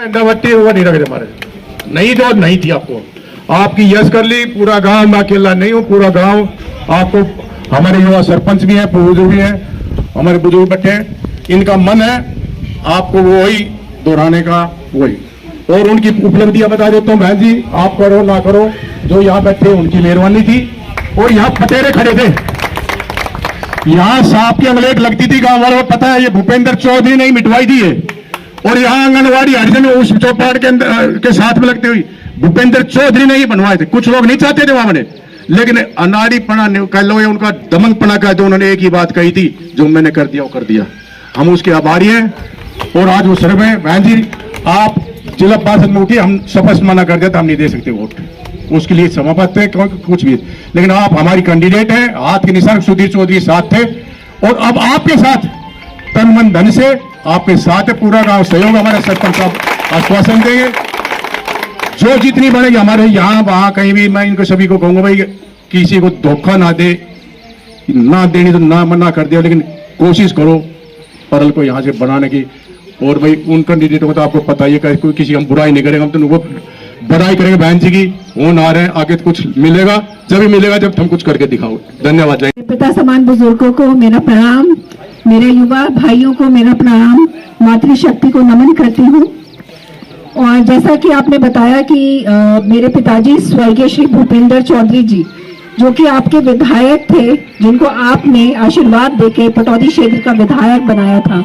इंदावट्टी वो नहीं रखे हमारे नहीं जो नहीं थी आपको आपकी यस कर ली पूरा गांव मैं अकेला नहीं हूँ पूरा गांव आपको हमारे युवा सरपंच भी हैं बुजुर्ग भी हैं हमारे बुजुर्ग बैठे हैं इनका मन है आपको वही दोहराने का वही और उनकी उपलब्धियां बता देता हूँ बहन जी आप करो ना करो जो यहाँ बैठे उनकी मेहरबानी थी और यहाँ पटेरे खड़े थे यहाँ सांप की अंगलेट लगती थी गांव वालों को पता है ये भूपेंद्र चौधरी ने मिटवाई थी है और यहाँ आंगनवाड़ी हरिजन उस चौपाट के साथ में लगते हुई भूपेंद्र चौधरी ने ही बनवाए थे कुछ लोग नहीं चाहते थे वहां बने लेकिन अनाड़ीपना कह लो उनका दमनपना कह दो उन्होंने एक ही बात कही थी जो मैंने कर दिया वो कर दिया हम उसके आभारी हैं और आज वो सर में बहन जी आप जिला पार्षद में उठी हम स्पष्ट मना कर देते हम नहीं दे सकते वोट उसके लिए समाप्त है कुछ भी लेकिन आप हमारी कैंडिडेट हैं हाथ के निशान सुधीर चौधरी साथ थे और अब आपके साथ तन मन धन से आपके साथ है पूरा गांव सहयोग हमारे सरपंच साहब आश्वासन देंगे जो जितनी बढ़ेगी हमारे यहाँ वहां कहीं भी मैं इनको सभी को कहूंगा भाई किसी को धोखा ना दे ना देनी तो ना मना कर दिया लेकिन कोशिश करो परल को यहाँ से बनाने की और भाई उन कैंडिडेटों को तो आपको पता ही है कोई किसी हम बुराई नहीं करेंगे हम तो वो बधाई करेंगे बहन जी की वो ना रहे आगे तो कुछ मिलेगा जब भी मिलेगा जब हम कुछ करके दिखाओ धन्यवाद पिता समान बुजुर्गों को मेरा प्रणाम मेरे युवा भाइयों को मेरा प्रणाम मातृशक्ति को नमन करती हूँ और जैसा कि आपने बताया कि मेरे पिताजी स्वर्गीय श्री भूपेंद्र चौधरी जी जो कि आपके विधायक थे जिनको आपने आशीर्वाद देके पटौदी क्षेत्र का विधायक बनाया था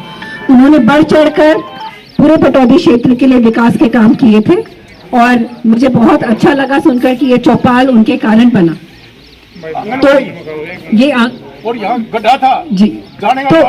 उन्होंने बढ़ चढ़कर पूरे पटौदी क्षेत्र के लिए विकास के काम किए थे और मुझे बहुत अच्छा लगा सुनकर कि ये चौपाल उनके कारण बना तो ये और यहाँ गड्ढा था जी तो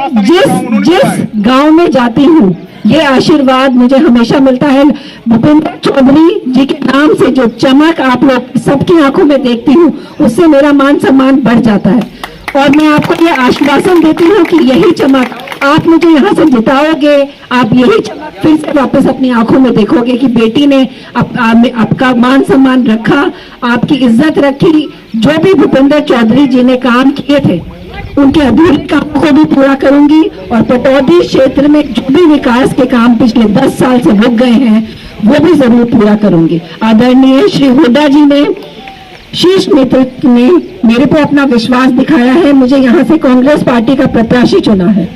जिस गांव में जाती हूँ ये आशीर्वाद मुझे हमेशा मिलता है भूपेंद्र चौधरी जी के नाम से जो चमक आप लोग सबकी आंखों में देखती हूँ उससे मेरा मान सम्मान बढ़ जाता है और मैं आपको ये आश्वासन देती हूँ कि यही चमक आप मुझे यहाँ से जिताओगे आप यही चमक फिर से वापस अपनी आंखों में देखोगे कि बेटी ने आपका मान सम्मान रखा आपकी इज्जत रखी जो भी भूपेंद्र चौधरी जी ने काम किए थे उनके अधूरे कामों को भी पूरा करूंगी और पटौदी क्षेत्र में जो भी विकास के काम पिछले 10 साल से रुक गए हैं वो भी जरूर पूरा करूंगी। आदरणीय श्री हुड्डा जी ने शीर्ष नेतृत्व ने मेरे पे अपना विश्वास दिखाया है मुझे यहाँ से कांग्रेस पार्टी का प्रत्याशी चुना है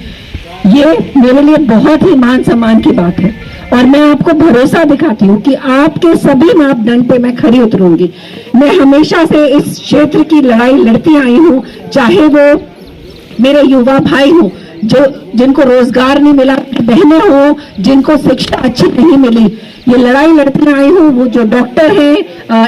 ये मेरे लिए बहुत ही मान सम्मान की बात है और मैं आपको भरोसा दिखाती हूँ कि आपके सभी मापदंड पे मैं खरी उतरूंगी। मैं हमेशा से इस क्षेत्र की लड़ाई लड़ती आई हूँ चाहे वो मेरे युवा भाई हो जो जिनको रोजगार नहीं मिला बहनें हो जिनको शिक्षा अच्छी नहीं मिली ये लड़ाई लड़ती आई हूँ वो जो डॉक्टर हैं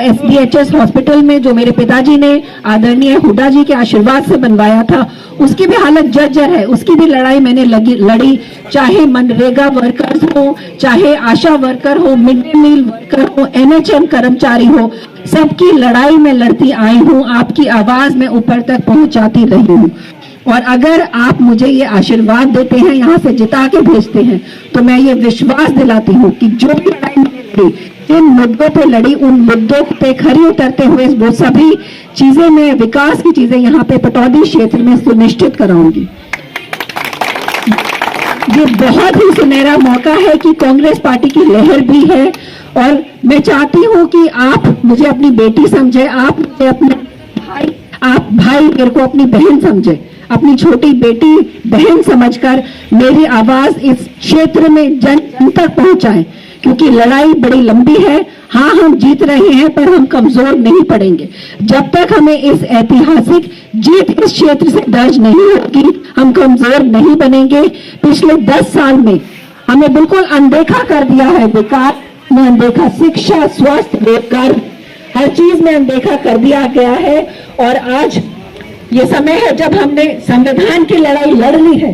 SDHS हॉस्पिटल में जो मेरे पिताजी ने आदरणीय हुड्डा जी के आशीर्वाद से बनवाया था उसकी भी हालत जर्जर है उसकी भी लड़ाई मैंने लड़ी चाहे मनरेगा वर्कर्स हो चाहे आशा वर्कर हो मिड डे मील वर्कर हो NHM कर्मचारी हो सबकी लड़ाई में लड़ती आई हूँ आपकी आवाज में ऊपर तक पहुंचाती रही हूँ और अगर आप मुझे ये आशीर्वाद देते हैं यहाँ से जिता के भेजते हैं तो मैं ये विश्वास दिलाती हूँ कि जो भी लड़ाई मैंने लड़ी जिन मुद्दों पे लड़ी उन मुद्दों पे खरी उतरते हुए वो सभी चीजें मैं विकास की चीजें यहाँ पे पटौदी क्षेत्र में सुनिश्चित कराऊंगी। ये बहुत ही सुनहरा मौका है कि कांग्रेस पार्टी की लहर भी है और मैं चाहती हूँ कि आप मुझे अपनी बेटी समझे आप मुझे अपने भाई मेरे को अपनी बहन समझे अपनी छोटी बेटी बहन समझकर मेरी आवाज इस क्षेत्र में जन तक पहुंचाएं क्योंकि लड़ाई बड़ी लंबी है हाँ हम जीत रहे हैं पर हम कमजोर नहीं पड़ेंगे जब तक हमें इस ऐतिहासिक जीत इस क्षेत्र से दर्ज नहीं होगी हम कमजोर नहीं बनेंगे। पिछले 10 साल में हमें बिल्कुल अनदेखा कर दिया है विकास में अनदेखा शिक्षा स्वास्थ्य रोजगार हर चीज में अनदेखा कर दिया गया है और आज ये समय है जब हमने संविधान की लड़ाई लड़ ली है।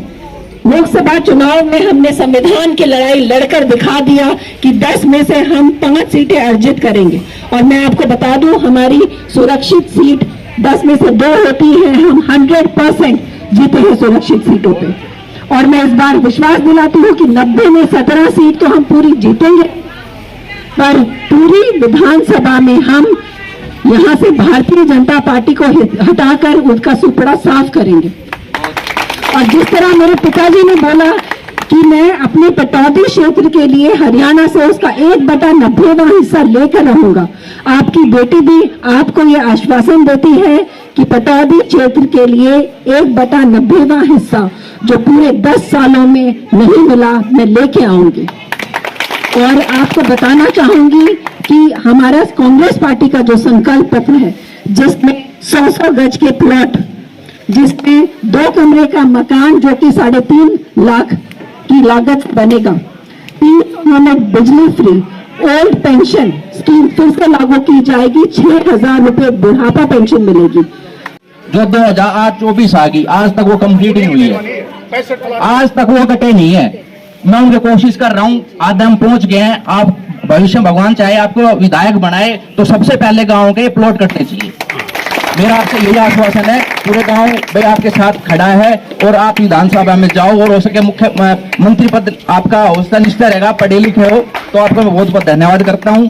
लोकसभा चुनाव में हमने संविधान की लड़ाई लड़कर दिखा दिया कि 10 में से हम 5 सीटें अर्जित करेंगे और मैं आपको बता दूं हमारी सुरक्षित सीट 10 में से 2 होती है हम 100% जीते हैं सुरक्षित सीटों पे और मैं इस बार विश्वास दिलाती हूँ कि 90 में 17 सीट तो हम पूरी जीतेंगे पर पूरी विधानसभा में हम यहाँ से भारतीय जनता पार्टी को हटाकर उसका सुपड़ा साफ करेंगे और जिस तरह मेरे पिताजी ने बोला कि मैं अपने पटौदी क्षेत्र के लिए हरियाणा से उसका 1/90वां हिस्सा लेकर रहूंगा। आपकी बेटी भी आपको ये आश्वासन देती है कि पटौदी क्षेत्र के लिए 1/90वां हिस्सा जो पूरे 10 सालों में नहीं मिला, मैं लेके आऊंगी। और आपको बताना चाहूंगी कि हमारा कांग्रेस पार्टी का जो संकल्प पत्र है, जिसमें 100 गज के प्लॉट, जिसमें 2 कमरे का मकान जो कि 3.5 लाख की लागत से बनेगा, 300 यूनिट बिजली फ्री, ओल्ड पेंशन स्कीम फिर से लागू की जाएगी, 6,000 रुपए बुढ़ापा पेंशन मिलेगी। जो 2024 आ गई, आज तक वो कंप्लीट नहीं हुई है, आज तक वो कटे नहीं है। मैं उनकी कोशिश कर रहा हूं, आज हम पहुंच गए हैं। आप भविष्य में भगवान चाहे आपको विधायक बनाए तो सबसे पहले गांव के प्लॉट कटने चाहिए। मेरा आपसे यही आश्वासन है, पूरे गांव भाई आपके साथ खड़ा है और आप विधानसभा में जाओ और हो सके मुख्य मंत्री पद आपका हौसला निश्चय रहेगा, पढ़े लिखे हो तो आपका मैं बहुत बहुत धन्यवाद करता हूं।